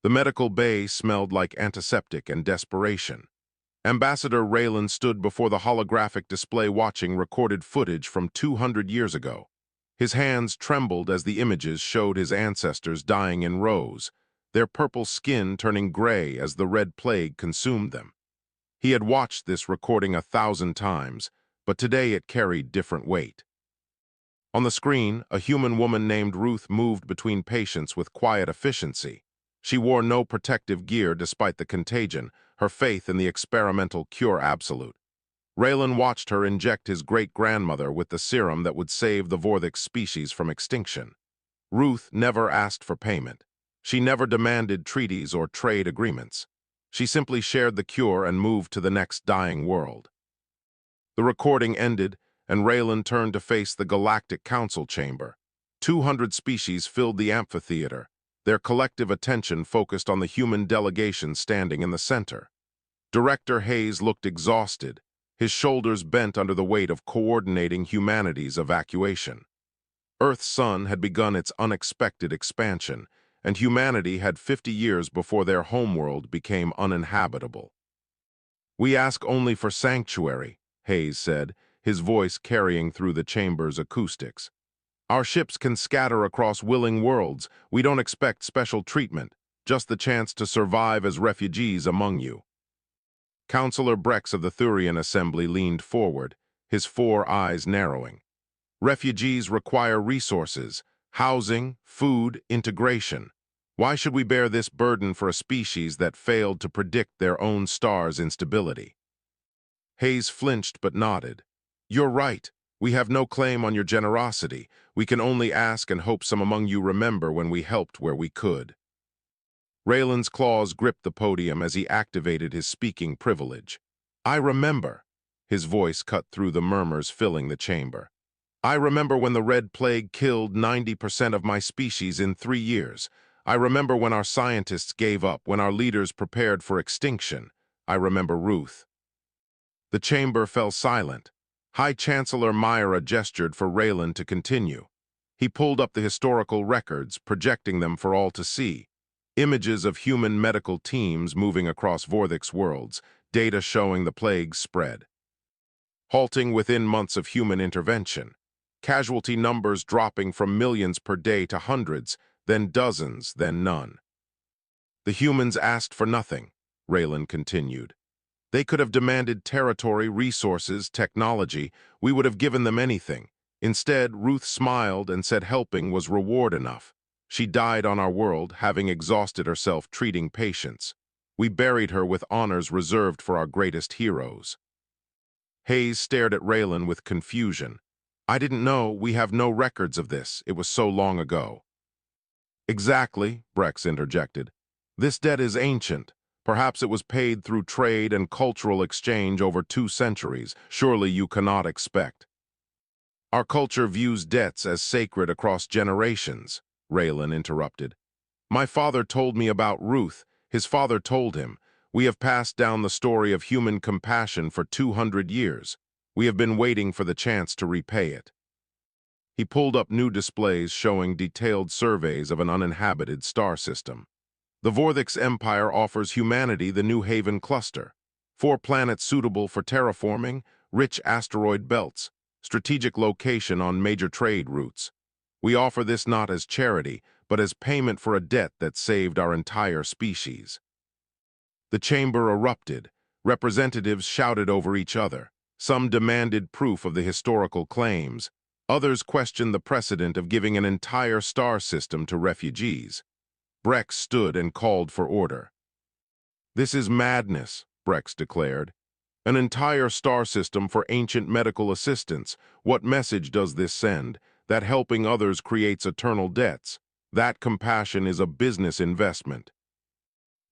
The medical bay smelled like antiseptic and desperation. Ambassador Raylan stood before the holographic display watching recorded footage from 200 years ago. His hands trembled as the images showed his ancestors dying in rows, their purple skin turning gray as the red plague consumed them. He had watched this recording 1,000 times, but today it carried different weight. On the screen, a human woman named Ruth moved between patients with quiet efficiency. She wore no protective gear despite the contagion, her faith in the experimental cure absolute. Raylan watched her inject his great-grandmother with the serum that would save the Vorthix species from extinction. Ruth never asked for payment. She never demanded treaties or trade agreements. She simply shared the cure and moved to the next dying world. The recording ended, and Raylan turned to face the Galactic Council chamber. 200 species filled the amphitheater, their collective attention focused on the human delegation standing in the center. Director Hayes looked exhausted, his shoulders bent under the weight of coordinating humanity's evacuation. Earth's sun had begun its unexpected expansion, and humanity had 50 years before their homeworld became uninhabitable. "We ask only for sanctuary," Hayes said, his voice carrying through the chamber's acoustics. "Our ships can scatter across willing worlds. We don't expect special treatment, just the chance to survive as refugees among you." Councillor Brex of the Thurian Assembly leaned forward, his 4 eyes narrowing. "Refugees require resources, housing, food, integration. Why should we bear this burden for a species that failed to predict their own star's instability?" Hayes flinched but nodded. "You're right. We have no claim on your generosity. We can only ask and hope some among you remember when we helped where we could." Raylan's claws gripped the podium as he activated his speaking privilege. "I remember." His voice cut through the murmurs filling the chamber. "I remember when the Red Plague killed 90% of my species in 3 years. I remember when our scientists gave up, when our leaders prepared for extinction. I remember Ruth." The chamber fell silent. High Chancellor Myra gestured for Raylan to continue. He pulled up the historical records, projecting them for all to see. Images of human medical teams moving across Vorthix worlds, data showing the plague's spread. Halting within months of human intervention. Casualty numbers dropping from millions per day to hundreds, then dozens, then none. "The humans asked for nothing," Raylan continued. "They could have demanded territory, resources, technology. We would have given them anything. Instead, Ruth smiled and said helping was reward enough. She died on our world, having exhausted herself treating patients. We buried her with honors reserved for our greatest heroes." Hayes stared at Raylan with confusion. "I didn't know. We have no records of this. It was so long ago." "Exactly," Brex interjected. "This debt is ancient. Perhaps it was paid through trade and cultural exchange over 2 centuries. Surely you cannot expect." "Our culture views debts as sacred across generations," Raylan interrupted. "My father told me about Ruth. His father told him. We have passed down the story of human compassion for 200 years. We have been waiting for the chance to repay it." He pulled up new displays showing detailed surveys of an uninhabited star system. The Vorthix Empire offers humanity the New Haven cluster. 4 planets suitable for terraforming, rich asteroid belts, strategic location on major trade routes. We offer this not as charity, but as payment for a debt that saved our entire species. The chamber erupted. Representatives shouted over each other. Some demanded proof of the historical claims. Others questioned the precedent of giving an entire star system to refugees. Brex stood and called for order. "This is madness," Brex declared. "An entire star system for ancient medical assistance. What message does this send? That helping others creates eternal debts. That compassion is a business investment."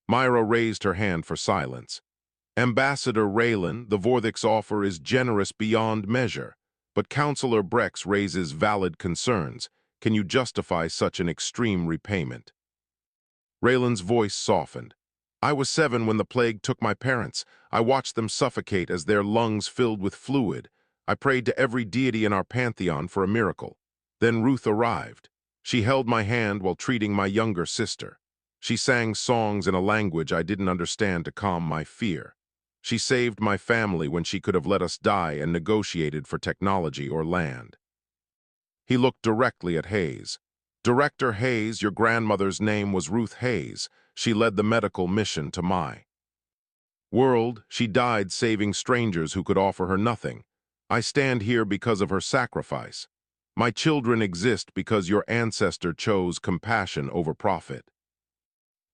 Myra raised her hand for silence. "Ambassador Raylan, the Vorthix offer is generous beyond measure, but Councillor Brex raises valid concerns. Can you justify such an extreme repayment?" Raylan's voice softened. "I was 7 when the plague took my parents. I watched them suffocate as their lungs filled with fluid. I prayed to every deity in our pantheon for a miracle. Then Ruth arrived. She held my hand while treating my younger sister. She sang songs in a language I didn't understand to calm my fear. She saved my family when she could have let us die and negotiated for technology or land. He looked directly at Hayes. Director Hayes, your grandmother's name was Ruth Hayes. She led the medical mission to my world. She died saving strangers who could offer her nothing. I stand here because of her sacrifice. My children exist because your ancestor chose compassion over profit.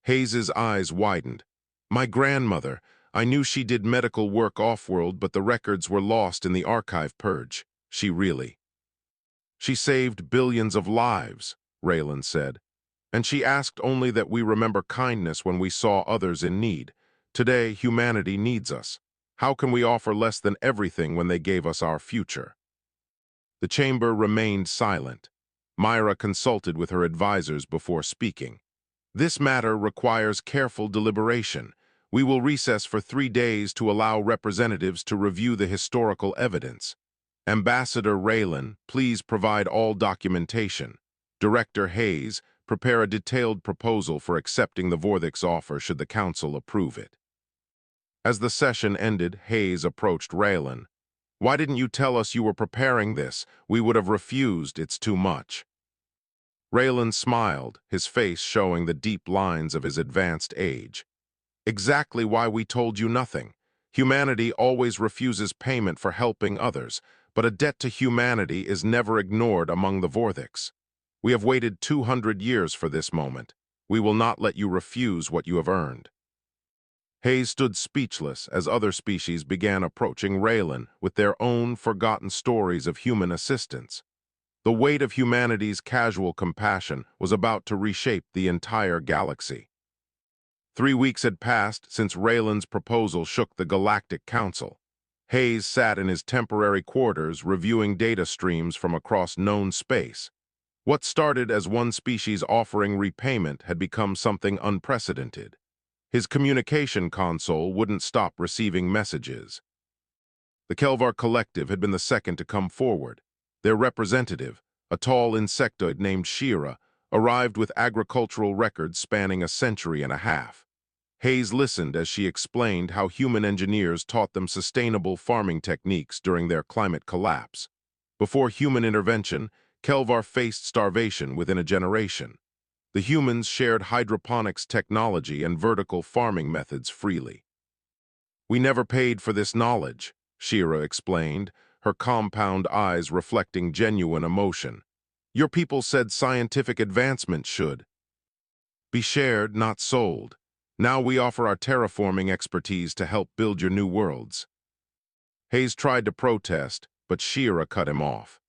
Hayes's eyes widened. My grandmother, I knew she did medical work off-world, but the records were lost in the archive purge. She saved billions of lives, Raylan said, and she asked only that we remember kindness when we saw others in need. Today, humanity needs us. How can we offer less than everything when they gave us our future? The chamber remained silent. Myra consulted with her advisors before speaking. This matter requires careful deliberation. We will recess for 3 days to allow representatives to review the historical evidence. Ambassador Raylan, please provide all documentation. Director Hayes, prepare a detailed proposal for accepting the Vorthic's offer should the Council approve it. As the session ended, Hayes approached Raylan. Why didn't you tell us you were preparing this? We would have refused. It's too much. Raylan smiled, his face showing the deep lines of his advanced age. Exactly why we told you nothing. Humanity always refuses payment for helping others, but a debt to humanity is never ignored among the Vorthic's. We have waited 200 years for this moment. We will not let you refuse what you have earned. Hayes stood speechless as other species began approaching Raylan with their own forgotten stories of human assistance. The weight of humanity's casual compassion was about to reshape the entire galaxy. 3 weeks had passed since Raylan's proposal shook the Galactic Council. Hayes sat in his temporary quarters reviewing data streams from across known space. What started as one species offering repayment had become something unprecedented. His communication console wouldn't stop receiving messages. The Kelvar Collective had been the second to come forward. Their representative, a tall insectoid named Shira, arrived with agricultural records spanning a century and a half. Hayes listened as she explained how human engineers taught them sustainable farming techniques during their climate collapse. Before human intervention, Kelvar faced starvation within a generation. The humans shared hydroponics technology and vertical farming methods freely. We never paid for this knowledge, Shira explained, her compound eyes reflecting genuine emotion. Your people said scientific advancement should be shared, not sold. Now we offer our terraforming expertise to help build your new worlds. Hayes tried to protest, but Shira cut him off.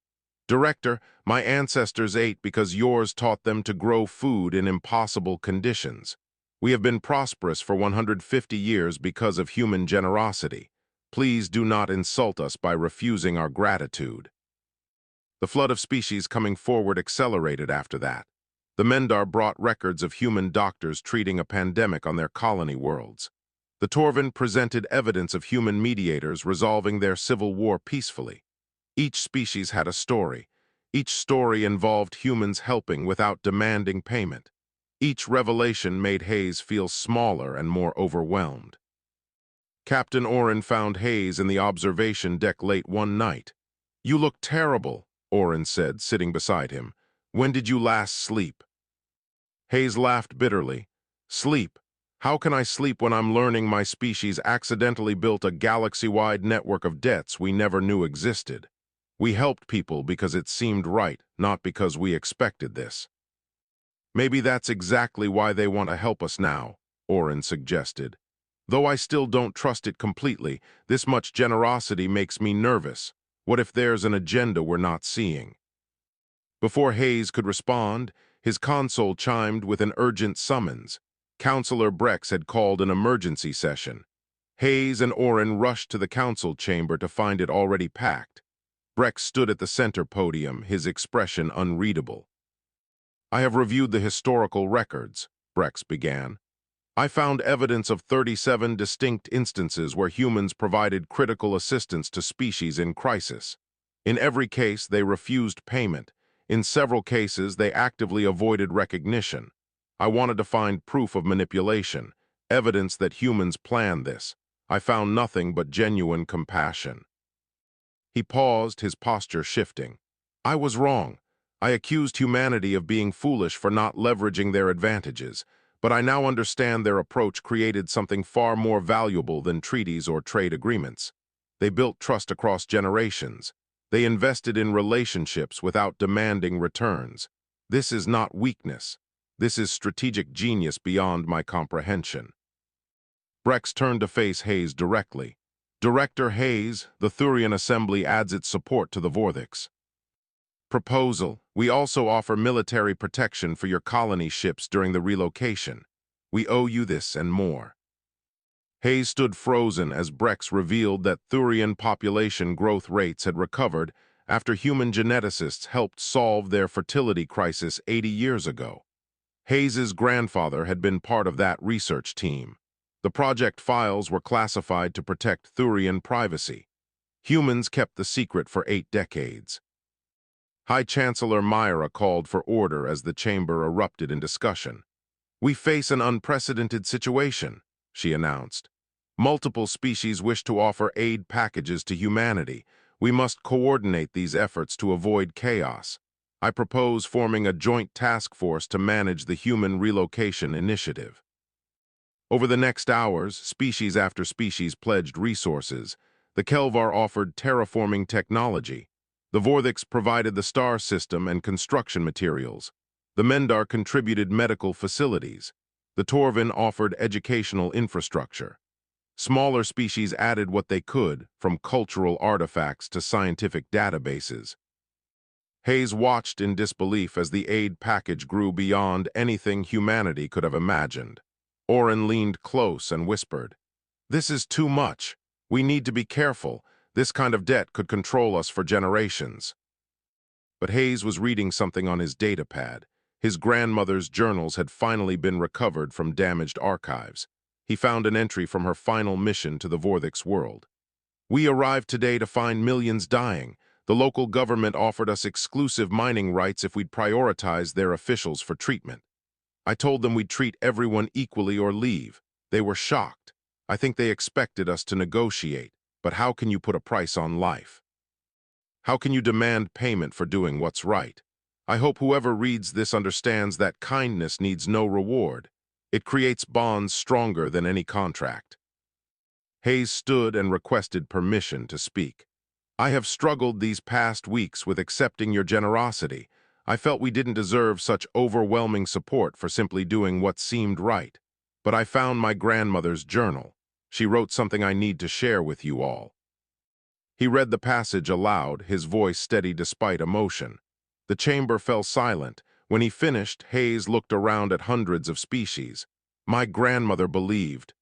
Director, my ancestors ate because yours taught them to grow food in impossible conditions. We have been prosperous for 150 years because of human generosity. Please do not insult us by refusing our gratitude. The flood of species coming forward accelerated after that. The Mendar brought records of human doctors treating a pandemic on their colony worlds. The Torvin presented evidence of human mediators resolving their civil war peacefully. Each species had a story. Each story involved humans helping without demanding payment. Each revelation made Hayes feel smaller and more overwhelmed. Captain Oren found Hayes in the observation deck late one night. You look terrible, Oren said, sitting beside him. When did you last sleep? Hayes laughed bitterly. Sleep? How can I sleep when I'm learning my species accidentally built a galaxy-wide network of debts we never knew existed? We helped people because it seemed right, not because we expected this. Maybe that's exactly why they want to help us now, Oren suggested. Though I still don't trust it completely, this much generosity makes me nervous. What if there's an agenda we're not seeing? Before Hayes could respond, his console chimed with an urgent summons. Counselor Brex had called an emergency session. Hayes and Oren rushed to the council chamber to find it already packed. Brex stood at the center podium, his expression unreadable. I have reviewed the historical records, Brex began. I found evidence of 37 distinct instances where humans provided critical assistance to species in crisis. In every case, they refused payment. In several cases, they actively avoided recognition. I wanted to find proof of manipulation, evidence that humans planned this. I found nothing but genuine compassion. He paused, his posture shifting. I was wrong. I accused humanity of being foolish for not leveraging their advantages, but I now understand their approach created something far more valuable than treaties or trade agreements. They built trust across generations. They invested in relationships without demanding returns. This is not weakness. This is strategic genius beyond my comprehension. Brex turned to face Hayes directly. Director Hayes, the Thurian Assembly adds its support to the Vorthix. Proposal: we also offer military protection for your colony ships during the relocation. We owe you this and more. Hayes stood frozen as Brex revealed that Thurian population growth rates had recovered after human geneticists helped solve their fertility crisis 80 years ago. Hayes's grandfather had been part of that research team. The project files were classified to protect Thurian privacy. Humans kept the secret for 8 decades. High Chancellor Myra called for order as the chamber erupted in discussion. We face an unprecedented situation, she announced. Multiple species wish to offer aid packages to humanity. We must coordinate these efforts to avoid chaos. I propose forming a joint task force to manage the Human Relocation Initiative. Over the next hours, species after species pledged resources. The Kelvar offered terraforming technology. The Vorthix provided the star system and construction materials. The Mendar contributed medical facilities. The Torvin offered educational infrastructure. Smaller species added what they could, from cultural artifacts to scientific databases. Hayes watched in disbelief as the aid package grew beyond anything humanity could have imagined. Oren leaned close and whispered, "This is too much. We need to be careful. This kind of debt could control us for generations." But Hayes was reading something on his datapad. His grandmother's journals had finally been recovered from damaged archives. He found an entry from her final mission to the Vorthix world. "We arrived today to find millions dying. The local government offered us exclusive mining rights if we'd prioritize their officials for treatment. I told them we'd treat everyone equally or leave. They were shocked. I think they expected us to negotiate, but how can you put a price on life? How can you demand payment for doing what's right? I hope whoever reads this understands that kindness needs no reward. It creates bonds stronger than any contract." Hayes stood and requested permission to speak. "I have struggled these past weeks with accepting your generosity. I felt we didn't deserve such overwhelming support for simply doing what seemed right. But I found my grandmother's journal. She wrote something I need to share with you all." He read the passage aloud, his voice steady despite emotion. The chamber fell silent. When he finished, Hayes looked around at hundreds of species. "My grandmother believed.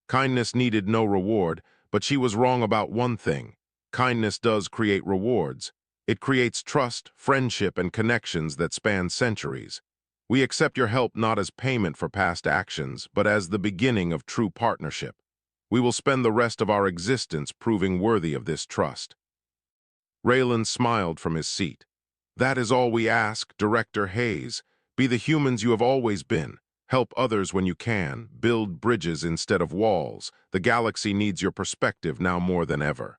Kindness needed no reward, but she was wrong about one thing. Kindness does create rewards. It creates trust, friendship, and connections that span centuries. We accept your help not as payment for past actions, but as the beginning of true partnership. We will spend the rest of our existence proving worthy of this trust." Raylan smiled from his seat. "That is all we ask, Director Hayes. Be the humans you have always been. Help others when you can. Build bridges instead of walls. The galaxy needs your perspective now more than ever."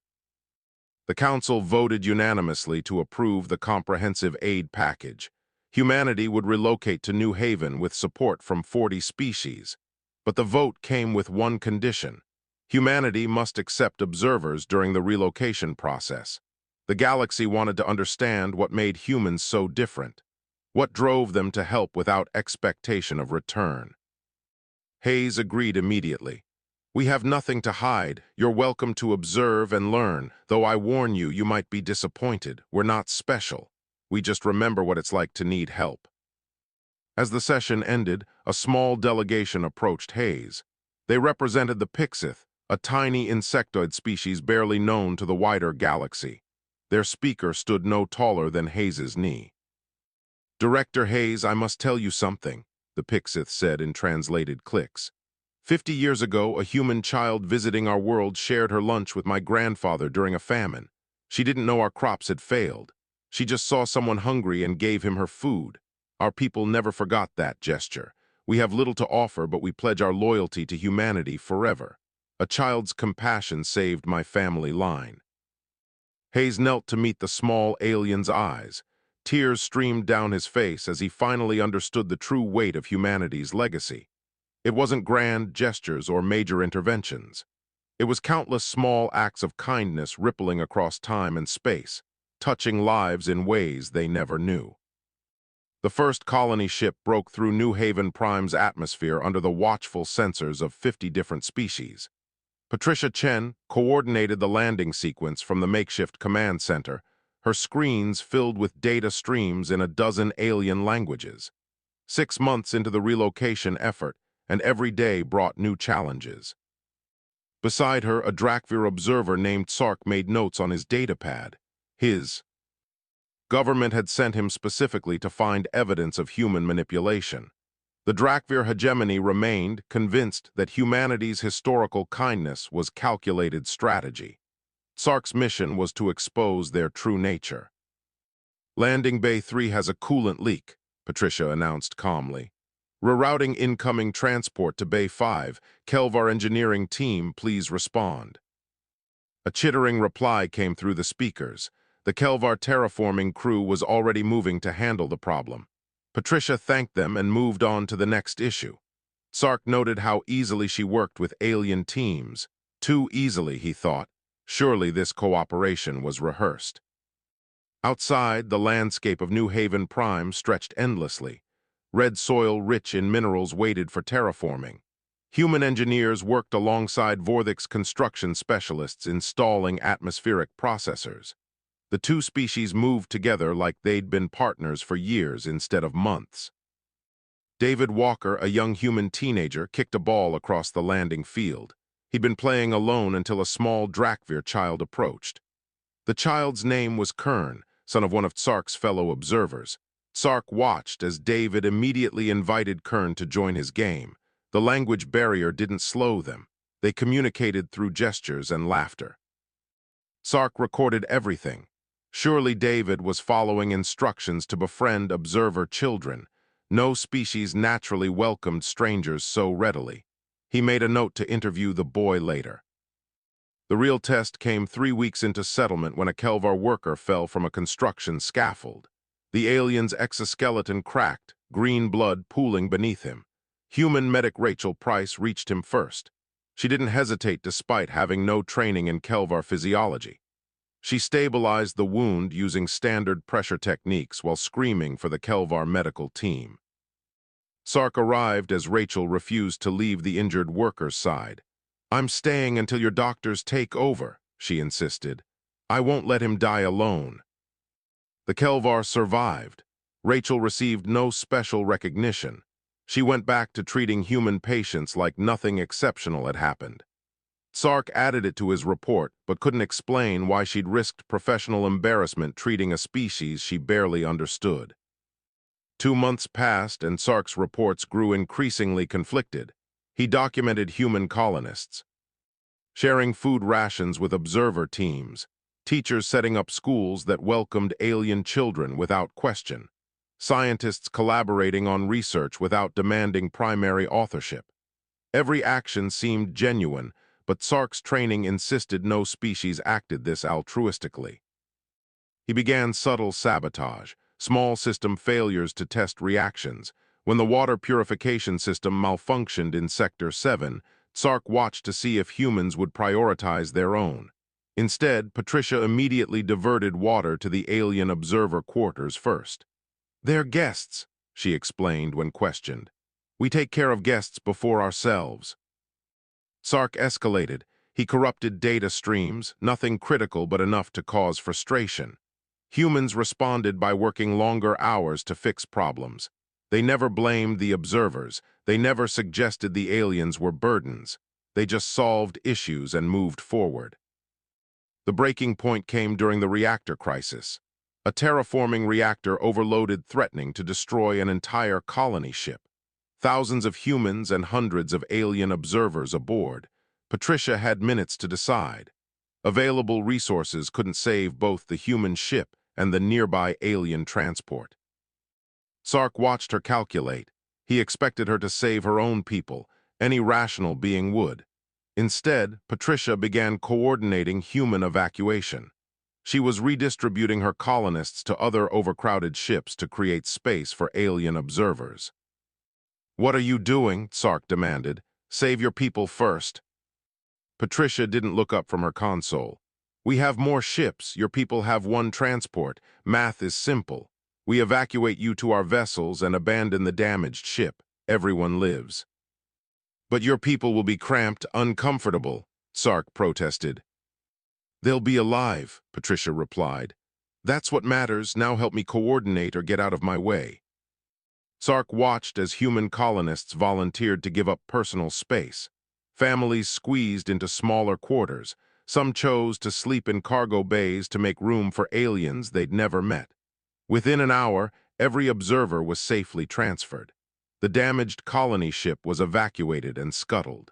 The Council voted unanimously to approve the comprehensive aid package. Humanity would relocate to New Haven with support from 40 species. But the vote came with one condition. Humanity must accept observers during the relocation process. The galaxy wanted to understand what made humans so different. What drove them to help without expectation of return? Hayes agreed immediately. "We have nothing to hide. You're welcome to observe and learn, though I warn you, you might be disappointed. We're not special. We just remember what it's like to need help." As the session ended, a small delegation approached Hayes. They represented the Pixith, a tiny insectoid species barely known to the wider galaxy. Their speaker stood no taller than Hayes's knee. "Director Hayes, I must tell you something," the Pixith said in translated clicks. 50 years ago, a human child visiting our world shared her lunch with my grandfather during a famine. She didn't know our crops had failed. She just saw someone hungry and gave him her food. Our people never forgot that gesture. We have little to offer, but we pledge our loyalty to humanity forever. A child's compassion saved my family line. Hayes knelt to meet the small alien's eyes. Tears streamed down his face as he finally understood the true weight of humanity's legacy. It wasn't grand gestures or major interventions. It was countless small acts of kindness rippling across time and space, touching lives in ways they never knew. The first colony ship broke through New Haven Prime's atmosphere under the watchful sensors of 50 different species. Patricia Chen coordinated the landing sequence from the makeshift command center, her screens filled with data streams in a dozen alien languages. 6 months into the relocation effort, and every day brought new challenges. Beside her, a Drakvir observer named Sark made notes on his datapad. His government had sent him specifically to find evidence of human manipulation. The Drakvir hegemony remained convinced that humanity's historical kindness was calculated strategy. Sark's mission was to expose their true nature. Landing Bay 3 has a coolant leak, Patricia announced calmly. Rerouting incoming transport to Bay 5. Kelvar engineering team, please respond. A chittering reply came through the speakers. The Kelvar terraforming crew was already moving to handle the problem. Patricia thanked them and moved on to the next issue. Sark noted how easily she worked with alien teams. Too easily, he thought. Surely this cooperation was rehearsed. Outside, the landscape of New Haven Prime stretched endlessly. Red soil rich in minerals waited for terraforming. Human engineers worked alongside Vorthic's construction specialists installing atmospheric processors. The two species moved together like they'd been partners for years instead of months. David Walker, a young human teenager, kicked a ball across the landing field. He'd been playing alone until a small Drakvir child approached. The child's name was Kern, son of one of Sark's fellow observers. Sark watched as David immediately invited Kern to join his game. The language barrier didn't slow them. They communicated through gestures and laughter. Sark recorded everything. Surely David was following instructions to befriend observer children. No species naturally welcomed strangers so readily. He made a note to interview the boy later. The real test came 3 weeks into settlement when a Kelvar worker fell from a construction scaffold. The alien's exoskeleton cracked, green blood pooling beneath him. Human medic Rachel Price reached him first. She didn't hesitate despite having no training in Kelvar physiology. She stabilized the wound using standard pressure techniques while screaming for the Kelvar medical team. Sark arrived as Rachel refused to leave the injured worker's side. "I'm staying until your doctors take over," she insisted. "I won't let him die alone." The Kelvar survived. Rachel received no special recognition. She went back to treating human patients like nothing exceptional had happened. Sark added it to his report, but couldn't explain why she'd risked professional embarrassment treating a species she barely understood. 2 months passed, and Sark's reports grew increasingly conflicted. He documented human colonists, sharing food rations with observer teams, teachers setting up schools that welcomed alien children without question, scientists collaborating on research without demanding primary authorship. Every action seemed genuine, but Sark's training insisted no species acted this altruistically. He began subtle sabotage, small system failures to test reactions. When the water purification system malfunctioned in Sector 7, Sark watched to see if humans would prioritize their own. Instead, Patricia immediately diverted water to the alien observer quarters first. "They're guests," she explained when questioned. "We take care of guests before ourselves." Sark escalated. He corrupted data streams, nothing critical but enough to cause frustration. Humans responded by working longer hours to fix problems. They never blamed the observers. They never suggested the aliens were burdens. They just solved issues and moved forward. The breaking point came during the reactor crisis. A terraforming reactor overloaded, threatening to destroy an entire colony ship. Thousands of humans and hundreds of alien observers aboard. Patricia had minutes to decide. Available resources couldn't save both the human ship and the nearby alien transport. Sark watched her calculate. He expected her to save her own people. Any rational being would. Instead, Patricia began coordinating human evacuation. She was redistributing her colonists to other overcrowded ships to create space for alien observers. "What are you doing?" Sark demanded. "Save your people first." Patricia didn't look up from her console. "We have more ships. Your people have one transport. Math is simple. We evacuate you to our vessels and abandon the damaged ship. Everyone lives." "But your people will be cramped, uncomfortable," Sark protested. "They'll be alive," Patricia replied. "That's what matters. Now help me coordinate or get out of my way." Sark watched as human colonists volunteered to give up personal space. Families squeezed into smaller quarters. Some chose to sleep in cargo bays to make room for aliens they'd never met. Within an hour, every observer was safely transferred. The damaged colony ship was evacuated and scuttled.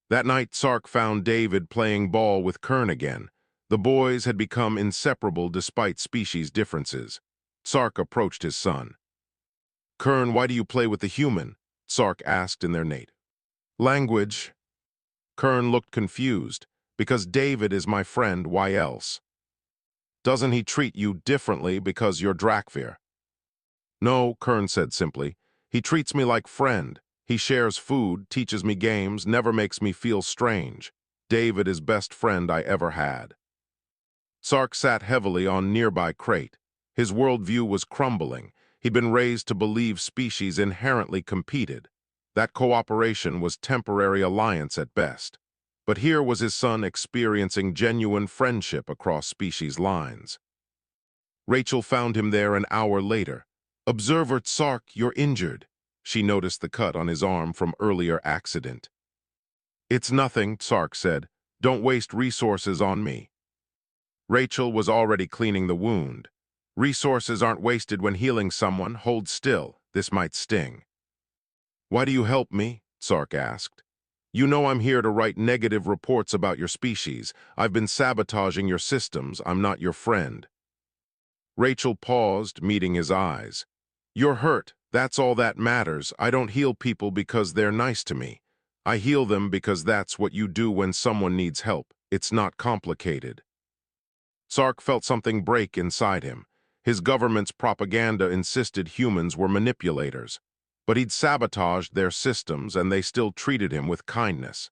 That night, Sark found David playing ball with Kern again. The boys had become inseparable despite species differences. Sark approached his son. "Kern, why do you play with the human?" Sark asked in their native language. Kern looked confused. "Because David is my friend, why else?" "Doesn't he treat you differently because you're Drakvir?" "No," Kern said simply. "He treats me like friend. He shares food, teaches me games, never makes me feel strange. David is best friend I ever had." Sark sat heavily on nearby crate. His worldview was crumbling. He'd been raised to believe species inherently competed. That cooperation was temporary alliance at best. But here was his son experiencing genuine friendship across species lines. Rachel found him there an hour later. "Observer Sark, you're injured." She noticed the cut on his arm from earlier accident. "It's nothing," Sark said. "Don't waste resources on me." Rachel was already cleaning the wound. "Resources aren't wasted when healing someone. Hold still. This might sting." "Why do you help me?" Sark asked. "You know I'm here to write negative reports about your species. I've been sabotaging your systems. I'm not your friend." Rachel paused, meeting his eyes. "You're hurt. That's all that matters. I don't heal people because they're nice to me. I heal them because that's what you do when someone needs help. It's not complicated." Sark felt something break inside him. His government's propaganda insisted humans were manipulators. But he'd sabotaged their systems and they still treated him with kindness.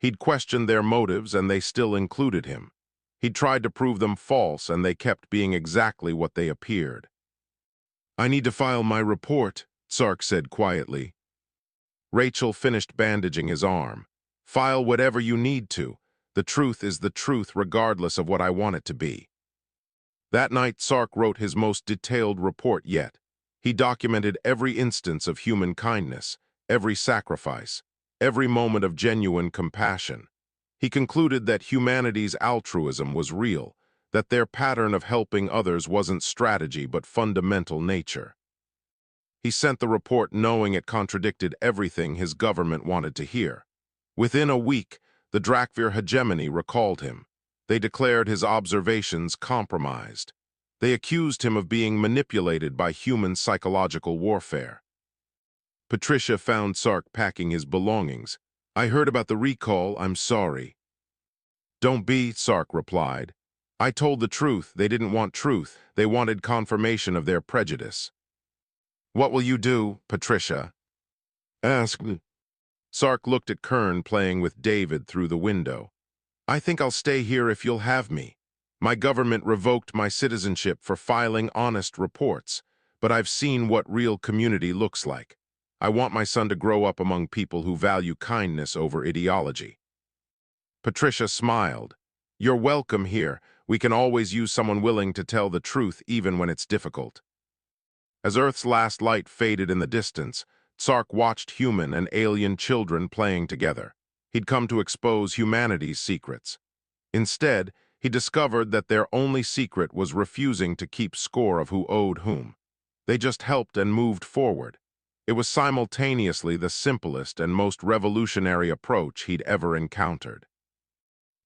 He'd questioned their motives and they still included him. He'd tried to prove them false and they kept being exactly what they appeared. "I need to file my report," Sark said quietly. Rachel finished bandaging his arm. "File whatever you need to. The truth is the truth regardless of what I want it to be." That night, Sark wrote his most detailed report yet. He documented every instance of human kindness, every sacrifice, every moment of genuine compassion. He concluded that humanity's altruism was real, that their pattern of helping others wasn't strategy but fundamental nature. He sent the report knowing it contradicted everything his government wanted to hear. Within a week, the Drakvir hegemony recalled him. They declared his observations compromised. They accused him of being manipulated by human psychological warfare. Patricia found Sark packing his belongings. "I heard about the recall. I'm sorry." "Don't be," Sark replied. "I told the truth. They didn't want truth. They wanted confirmation of their prejudice." "What will you do?" Patricia asked. Sark looked at Kern playing with David through the window. "I think I'll stay here if you'll have me. My government revoked my citizenship for filing honest reports, but I've seen what real community looks like. I want my son to grow up among people who value kindness over ideology." Patricia smiled. "You're welcome here. We can always use someone willing to tell the truth even when it's difficult." As Earth's last light faded in the distance, Sark watched human and alien children playing together. He'd come to expose humanity's secrets. Instead, he discovered that their only secret was refusing to keep score of who owed whom. They just helped and moved forward. It was simultaneously the simplest and most revolutionary approach he'd ever encountered.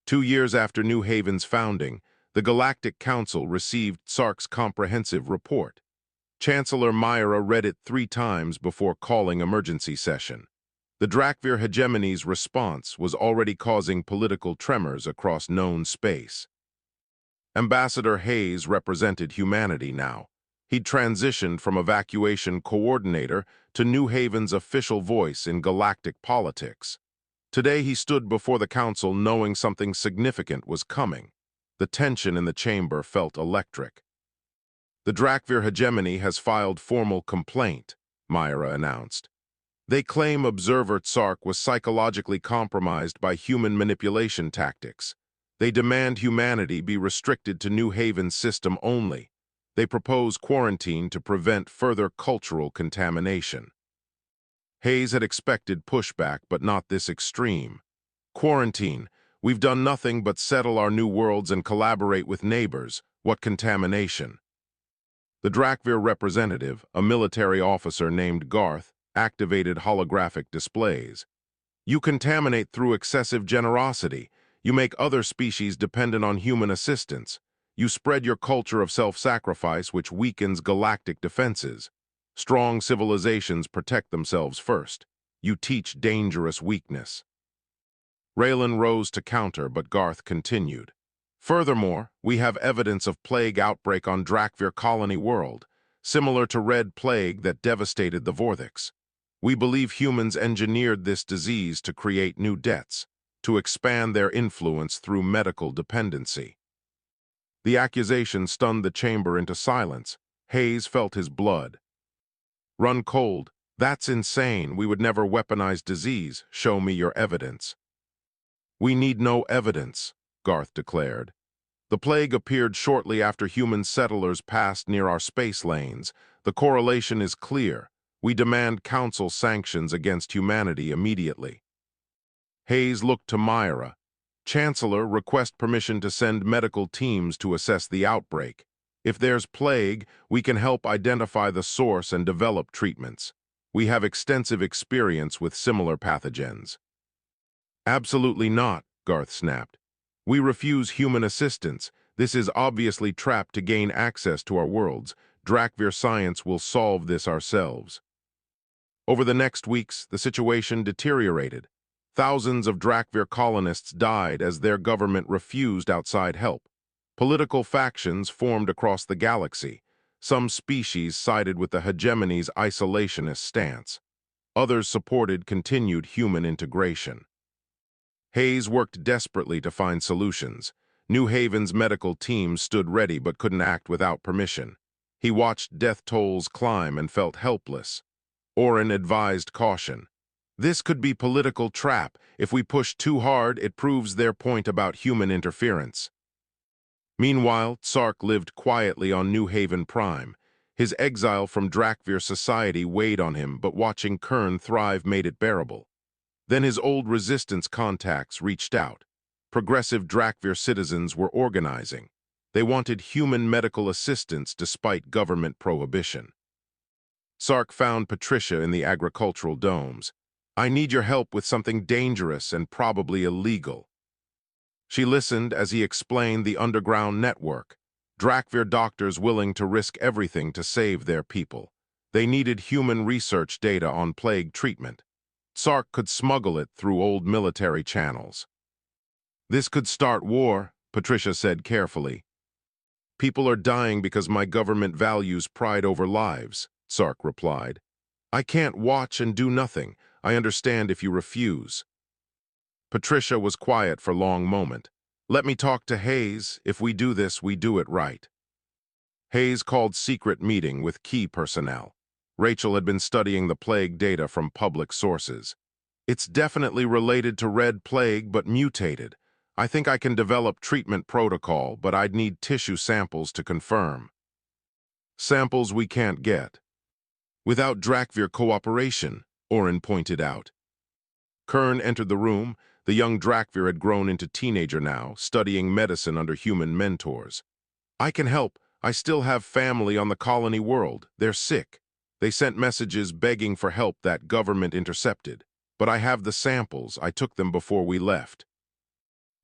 2 years after New Haven's founding, the Galactic Council received Sark's comprehensive report. Chancellor Myra read it 3 times before calling emergency session. The Drakvir hegemony's response was already causing political tremors across known space. Ambassador Hayes represented humanity now. He'd transitioned from evacuation coordinator to New Haven's official voice in galactic politics. Today he stood before the council knowing something significant was coming. The tension in the chamber felt electric. The Drakvir hegemony has filed formal complaint, Myra announced. They claim observer Tsark was psychologically compromised by human manipulation tactics. They demand humanity be restricted to New Haven's system only. They propose quarantine to prevent further cultural contamination. Hayes had expected pushback, but not this extreme. Quarantine. We've done nothing but settle our new worlds and collaborate with neighbors. What contamination? The Drakvir representative, a military officer named Garth, activated holographic displays. You contaminate through excessive generosity. You make other species dependent on human assistance. You spread your culture of self-sacrifice, which weakens galactic defenses. Strong civilizations protect themselves first. You teach dangerous weakness. Raylan rose to counter, but Garth continued. Furthermore, we have evidence of plague outbreak on Drakvir colony world, similar to Red Plague that devastated the Vorthix. We believe humans engineered this disease to create new debts, to expand their influence through medical dependency. The accusation stunned the chamber into silence. Hayes felt his blood run cold. That's insane. We would never weaponize disease. Show me your evidence. We need no evidence, Garth declared. The plague appeared shortly after human settlers passed near our space lanes. The correlation is clear. We demand council sanctions against humanity immediately. Hayes looked to Myra. Chancellor, request permission to send medical teams to assess the outbreak. If there's plague, we can help identify the source and develop treatments. We have extensive experience with similar pathogens. Absolutely not, Garth snapped. We refuse human assistance. This is obviously trapped to gain access to our worlds. Drakvir science will solve this ourselves. Over the next weeks, the situation deteriorated. Thousands of Drakvir colonists died as their government refused outside help. Political factions formed across the galaxy. Some species sided with the hegemony's isolationist stance. Others supported continued human integration. Hayes worked desperately to find solutions. New Haven's medical teams stood ready but couldn't act without permission. He watched death tolls climb and felt helpless. Oren advised caution. This could be political trap. If we push too hard, it proves their point about human interference. Meanwhile, Tsark lived quietly on New Haven Prime. His exile from Drakvir society weighed on him, but watching Kern thrive made it bearable. Then his old resistance contacts reached out. Progressive Drakvir citizens were organizing. They wanted human medical assistance despite government prohibition. Sark found Patricia in the agricultural domes. I need your help with something dangerous and probably illegal. She listened as he explained the underground network. Drakvir doctors willing to risk everything to save their people. They needed human research data on plague treatment. Sark could smuggle it through old military channels. This could start war, Patricia said carefully. People are dying because my government values pride over lives, Sark replied. I can't watch and do nothing. I understand if you refuse. Patricia was quiet for a long moment. Let me talk to Hayes. If we do this, we do it right. Hayes called secret meeting with key personnel. Rachel had been studying the plague data from public sources. It's definitely related to Red Plague, but mutated. I think I can develop treatment protocol, but I'd need tissue samples to confirm. Samples we can't get. Without Drakvir cooperation, Oren pointed out. Kern entered the room. The young Drakvir had grown into teenager now, studying medicine under human mentors. I can help. I still have family on the colony world. They're sick. They sent messages begging for help that government intercepted. But I have the samples. I took them before we left.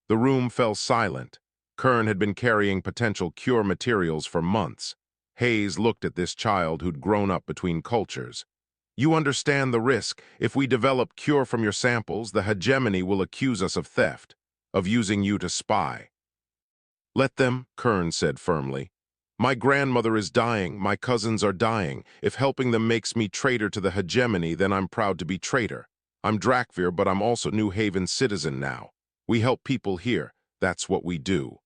The room fell silent. Kern had been carrying potential cure materials for months. Hayes looked at this child who'd grown up between cultures. You understand the risk. If we develop cure from your samples, the hegemony will accuse us of theft, of using you to spy. Let them, Kern said firmly. My grandmother is dying, my cousins are dying. If helping them makes me traitor to the hegemony, then I'm proud to be traitor. I'm Drakvir, but I'm also New Haven's citizen now. We help people here. That's what we do.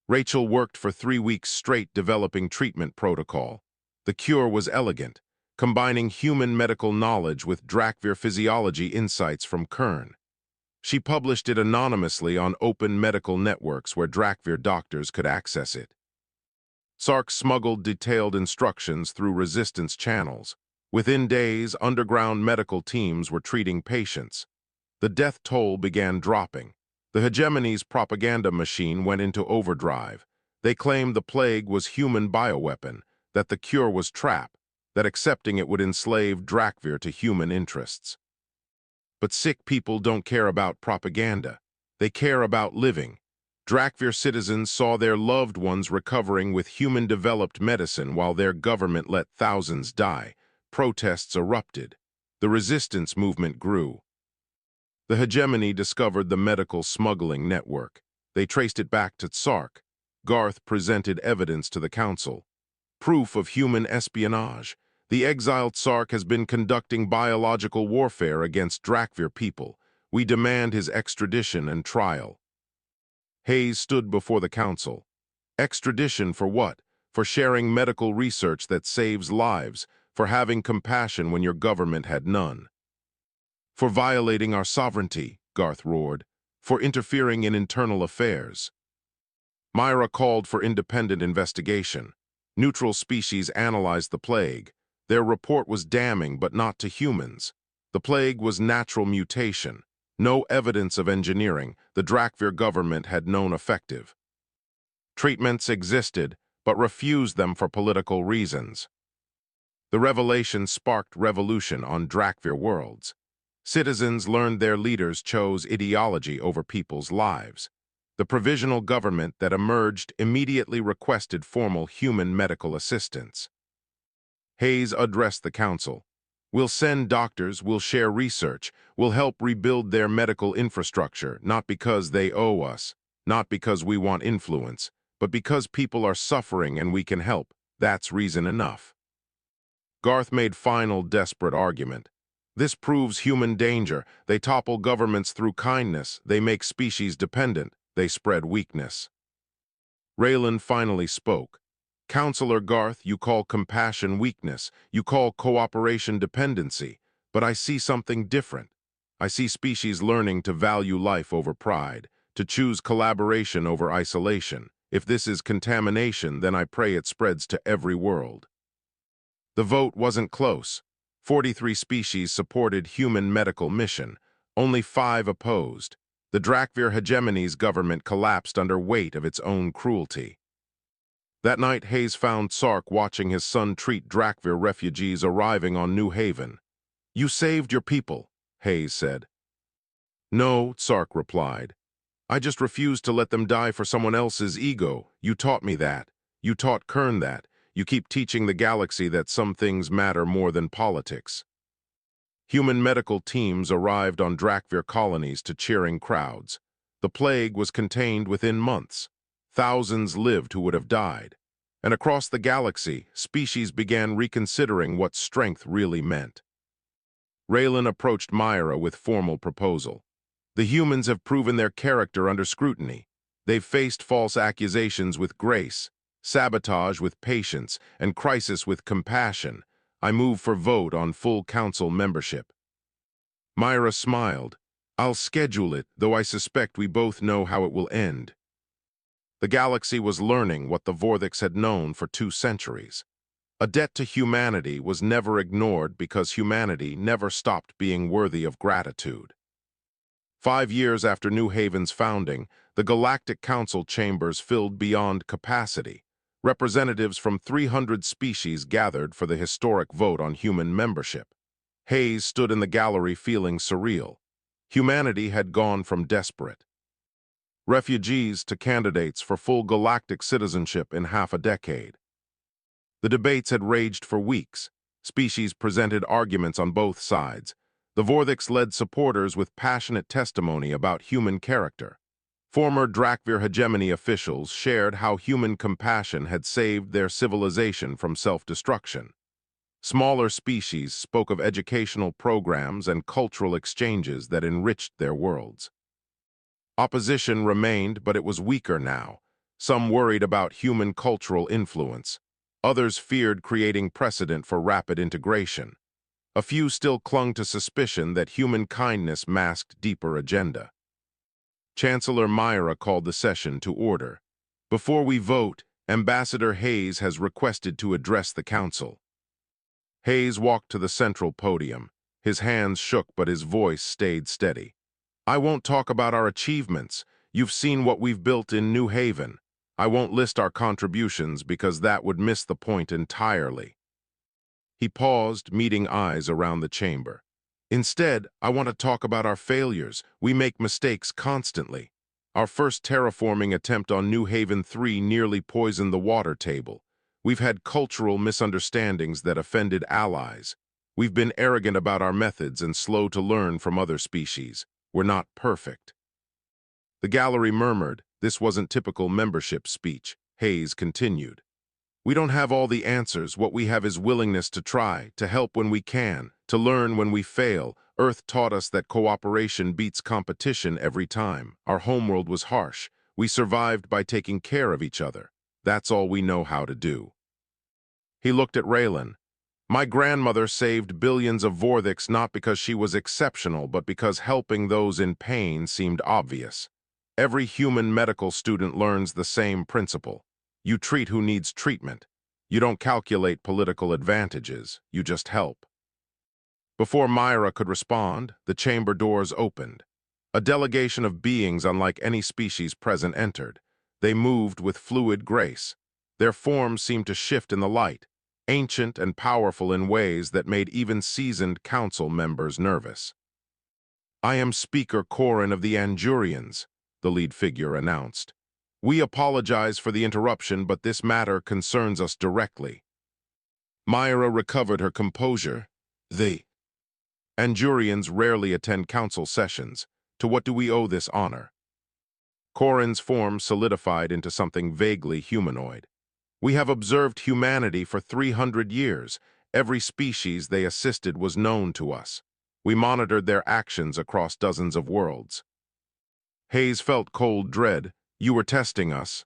Rachel worked for 3 weeks straight developing treatment protocol. The cure was elegant, combining human medical knowledge with Drakvir physiology insights from Kern. She published it anonymously on open medical networks where Drakvir doctors could access it. Sark smuggled detailed instructions through resistance channels. Within days, underground medical teams were treating patients. The death toll began dropping. The hegemony's propaganda machine went into overdrive. They claimed the plague was human bioweapon, that the cure was trap, that accepting it would enslave Drakvir to human interests. But sick people don't care about propaganda. They care about living. Drakvir citizens saw their loved ones recovering with human-developed medicine while their government let thousands die. Protests erupted. The resistance movement grew. The hegemony discovered the medical smuggling network. They traced it back to Sark. Garth presented evidence to the council. Proof of human espionage. The exiled Sark has been conducting biological warfare against Drakvir people. We demand his extradition and trial. Hayes stood before the council. Extradition for what? For sharing medical research that saves lives, for having compassion when your government had none. For violating our sovereignty, Garth roared, for interfering in internal affairs. Myra called for independent investigation. Neutral species analyzed the plague. Their report was damning, but not to humans. The plague was natural mutation. No evidence of engineering. The Drakvir government had known effective. Treatments existed, but refused them for political reasons. The revelation sparked revolution on Drakvir worlds. Citizens learned their leaders chose ideology over people's lives. The provisional government that emerged immediately requested formal human medical assistance. Hayes addressed the council. We'll send doctors, we'll share research, we'll help rebuild their medical infrastructure, not because they owe us, not because we want influence, but because people are suffering and we can help. That's reason enough. Garth made final desperate argument. This proves human danger. They topple governments through kindness. They make species dependent. They spread weakness. Raylan finally spoke. Counselor Garth, you call compassion weakness. You call cooperation dependency. But I see something different. I see species learning to value life over pride, to choose collaboration over isolation. If this is contamination, then I pray it spreads to every world. The vote wasn't close. 43 species supported human medical mission. Only 5 opposed. The Drakvir hegemony's government collapsed under weight of its own cruelty. That night, Hayes found Sark watching his son treat Drakvir refugees arriving on New Haven. You saved your people, Hayes said. No, Sark replied. I just refused to let them die for someone else's ego. You taught me that. You taught Kern that. You keep teaching the galaxy that some things matter more than politics. Human medical teams arrived on Drakvir colonies to cheering crowds. The plague was contained within months. Thousands lived who would have died. And across the galaxy, species began reconsidering what strength really meant. Raylan approached Myra with formal proposal. The humans have proven their character under scrutiny. They've faced false accusations with grace, sabotage with patience, and crisis with compassion. I move for vote on full council membership. Myra smiled. I'll schedule it, though I suspect we both know how it will end. The galaxy was learning what the Vorthics had known for 2 centuries. A debt to humanity was never ignored because humanity never stopped being worthy of gratitude. 5 years after New Haven's founding, the Galactic Council chambers filled beyond capacity. Representatives from 300 species gathered for the historic vote on human membership. Hayes stood in the gallery feeling surreal. Humanity had gone from desperate refugees to candidates for full galactic citizenship in half a decade. The debates had raged for weeks. Species presented arguments on both sides. The Vorthix led supporters with passionate testimony about human character. Former Drakvir hegemony officials shared how human compassion had saved their civilization from self-destruction. Smaller species spoke of educational programs and cultural exchanges that enriched their worlds. Opposition remained, but it was weaker now. Some worried about human cultural influence. Others feared creating precedent for rapid integration. A few still clung to suspicion that human kindness masked deeper agenda. Chancellor Myra called the session to order. Before we vote, Ambassador Hayes has requested to address the council. Hayes walked to the central podium. His hands shook, but his voice stayed steady. I won't talk about our achievements. You've seen what we've built in New Haven. I won't list our contributions because that would miss the point entirely. He paused, meeting eyes around the chamber. Instead, I want to talk about our failures. We make mistakes constantly. Our first terraforming attempt on New Haven 3 nearly poisoned the water table. We've had cultural misunderstandings that offended allies. We've been arrogant about our methods and slow to learn from other species. We're not perfect. The gallery murmured. This wasn't typical membership speech. Hayes continued. We don't have all the answers. What we have is willingness to try, to help when we can, to learn when we fail. Earth taught us that cooperation beats competition every time. Our homeworld was harsh. We survived by taking care of each other. That's all we know how to do. He looked at Raylan. My grandmother saved billions of Vorthix not because she was exceptional, but because helping those in pain seemed obvious. Every human medical student learns the same principle. You treat who needs treatment. You don't calculate political advantages. You just help. Before Myra could respond, the chamber doors opened. A delegation of beings unlike any species present entered. They moved with fluid grace. Their forms seemed to shift in the light, ancient and powerful in ways that made even seasoned council members nervous. I am Speaker Corin of the Andurians, the lead figure announced. We apologize for the interruption, but this matter concerns us directly. Myra recovered her composure. The Andurians rarely attend council sessions. To what do we owe this honor? Corin's form solidified into something vaguely humanoid. We have observed humanity for 300 years. Every species they assisted was known to us. We monitored their actions across dozens of worlds. Hayes felt cold dread. You were testing us.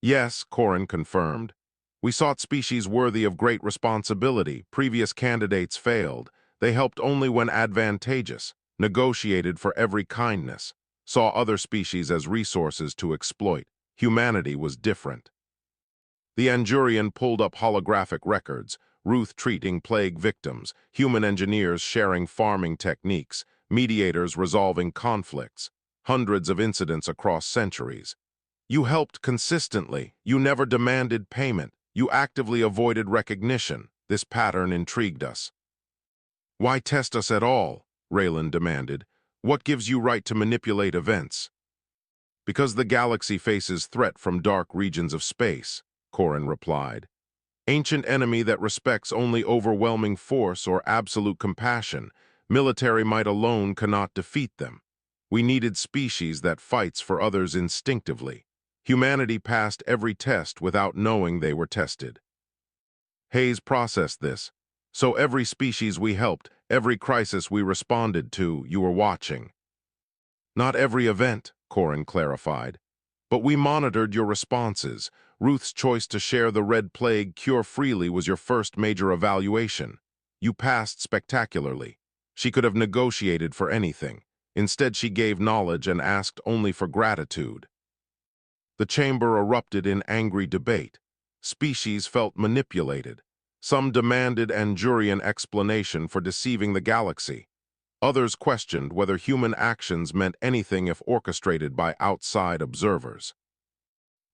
Yes, Corin confirmed. We sought species worthy of great responsibility. Previous candidates failed. They helped only when advantageous, negotiated for every kindness, saw other species as resources to exploit. Humanity was different. The Andurian pulled up holographic records, Ruth treating plague victims, human engineers sharing farming techniques, mediators resolving conflicts, hundreds of incidents across centuries. You helped consistently. You never demanded payment. You actively avoided recognition. This pattern intrigued us. Why test us at all? Raylan demanded. What gives you right to manipulate events? Because the galaxy faces threat from dark regions of space, Corin replied. Ancient enemy that respects only overwhelming force or absolute compassion. Military might alone cannot defeat them. We needed species that fights for others instinctively. Humanity passed every test without knowing they were tested. Hayes processed this. So every species we helped, every crisis we responded to, you were watching. Not every event, Corin clarified. But we monitored your responses. Ruth's choice to share the Red Plague cure freely was your first major evaluation. You passed spectacularly. She could have negotiated for anything. Instead, she gave knowledge and asked only for gratitude. The chamber erupted in angry debate. Species felt manipulated. Some demanded Andurian explanation for deceiving the galaxy. Others questioned whether human actions meant anything if orchestrated by outside observers.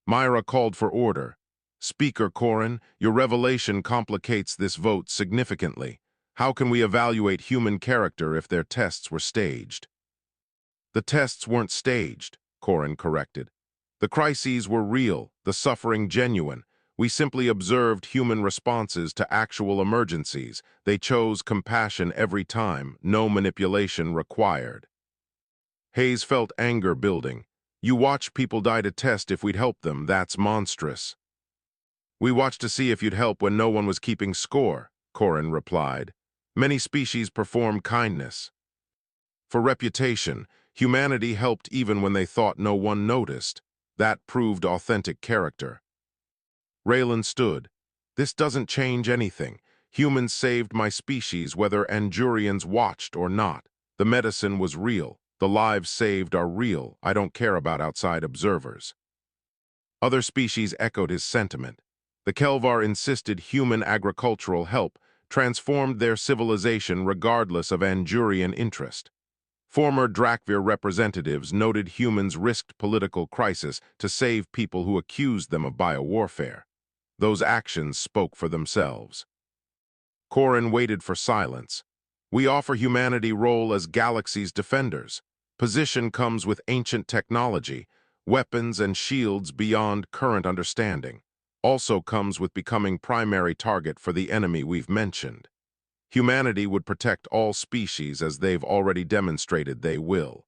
Myra called for order. Speaker Corin, your revelation complicates this vote significantly. How can we evaluate human character if their tests were staged? The tests weren't staged, Corin corrected. The crises were real, the suffering genuine. We simply observed human responses to actual emergencies. They chose compassion every time, no manipulation required. Hayes felt anger building. You watch people die to test if we'd help them. That's monstrous. We watched to see if you'd help when no one was keeping score, Corin replied. Many species perform kindness. For reputation, humanity helped even when they thought no one noticed. That proved authentic character. Raylan stood. This doesn't change anything. Humans saved my species whether Andurians watched or not. The medicine was real. The lives saved are real. I don't care about outside observers. Other species echoed his sentiment. The Kelvar insisted human agricultural help transformed their civilization regardless of Andurian interest. Former Drakvir representatives noted humans risked political crisis to save people who accused them of biowarfare. Those actions spoke for themselves. Corin waited for silence. We offer humanity role as galaxy's defenders. Position comes with ancient technology, weapons and shields beyond current understanding. Also comes with becoming primary target for the enemy we've mentioned. Humanity would protect all species as they've already demonstrated they will.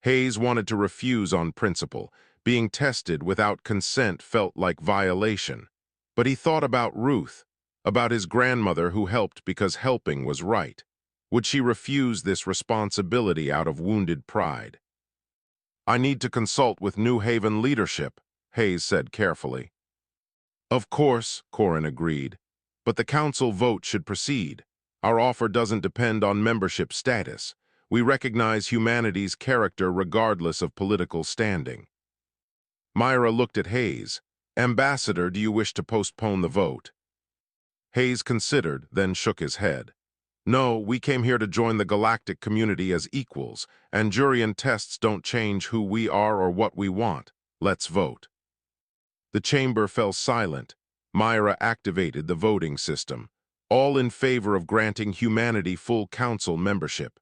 Hayes wanted to refuse on principle. Being tested without consent felt like violation. But he thought about Ruth, about his grandmother who helped because helping was right. Would she refuse this responsibility out of wounded pride? I need to consult with New Haven leadership, Hayes said carefully. Of course, Corin agreed, but the council vote should proceed. Our offer doesn't depend on membership status. We recognize humanity's character regardless of political standing. Myra looked at Hayes. Ambassador, do you wish to postpone the vote? Hayes considered, then shook his head. No, we came here to join the galactic community as equals. Andurian tests don't change who we are or what we want. Let's vote. The chamber fell silent. Myra activated the voting system, all in favor of granting humanity full council membership.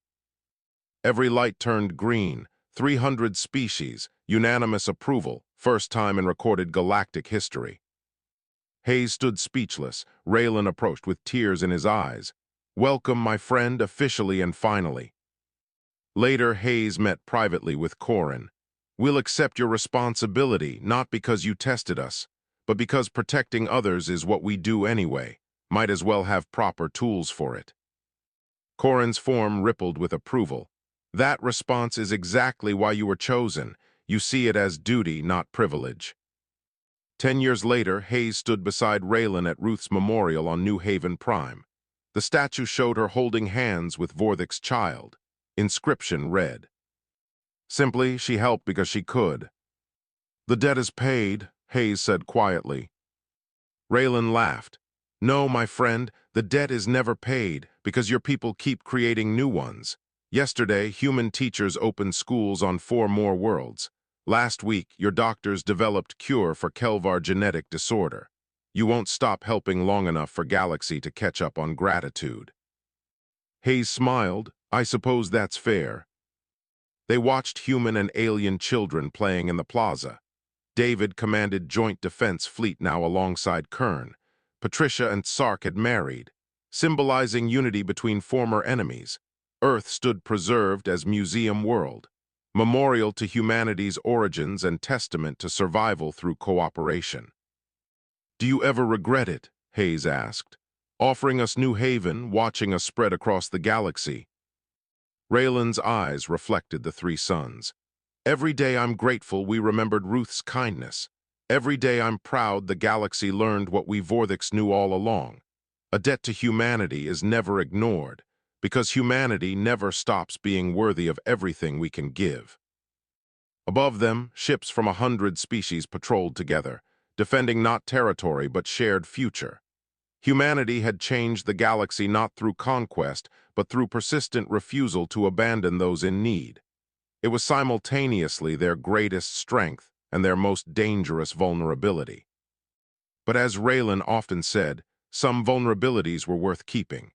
Every light turned green. 300 species, unanimous approval, first time in recorded galactic history. Hayes stood speechless. Raylan approached with tears in his eyes. Welcome, my friend, officially and finally. Later, Hayes met privately with Corin. We'll accept your responsibility, not because you tested us, but because protecting others is what we do anyway. Might as well have proper tools for it. Corin's form rippled with approval. That response is exactly why you were chosen. You see it as duty, not privilege. 10 years later, Hayes stood beside Raylan at Ruth's memorial on New Haven Prime. The statue showed her holding hands with Vorthic's child. Inscription read, simply, she helped because she could. The debt is paid, Hayes said quietly. Raylan laughed. No, my friend, the debt is never paid because your people keep creating new ones. Yesterday, human teachers opened schools on 4 more worlds. Last week, your doctors developed cure for Kelvar genetic disorder. You won't stop helping long enough for Galaxy to catch up on gratitude. Hayes smiled. I suppose that's fair. They watched human and alien children playing in the plaza. David commanded Joint Defense Fleet now alongside Kern. Patricia and Sark had married, symbolizing unity between former enemies. Earth stood preserved as museum world, memorial to humanity's origins and testament to survival through cooperation. Do you ever regret it? Hayes asked. Offering us New Haven, watching us spread across the galaxy. Raylan's eyes reflected the 3 sons. Every day I'm grateful we remembered Ruth's kindness. Every day I'm proud the galaxy learned what we Vorthics knew all along. A debt to humanity is never ignored, because humanity never stops being worthy of everything we can give. Above them, ships from 100 species patrolled together, defending not territory but shared future. Humanity had changed the galaxy not through conquest, but through persistent refusal to abandon those in need. It was simultaneously their greatest strength and their most dangerous vulnerability. But as Raylan often said, some vulnerabilities were worth keeping.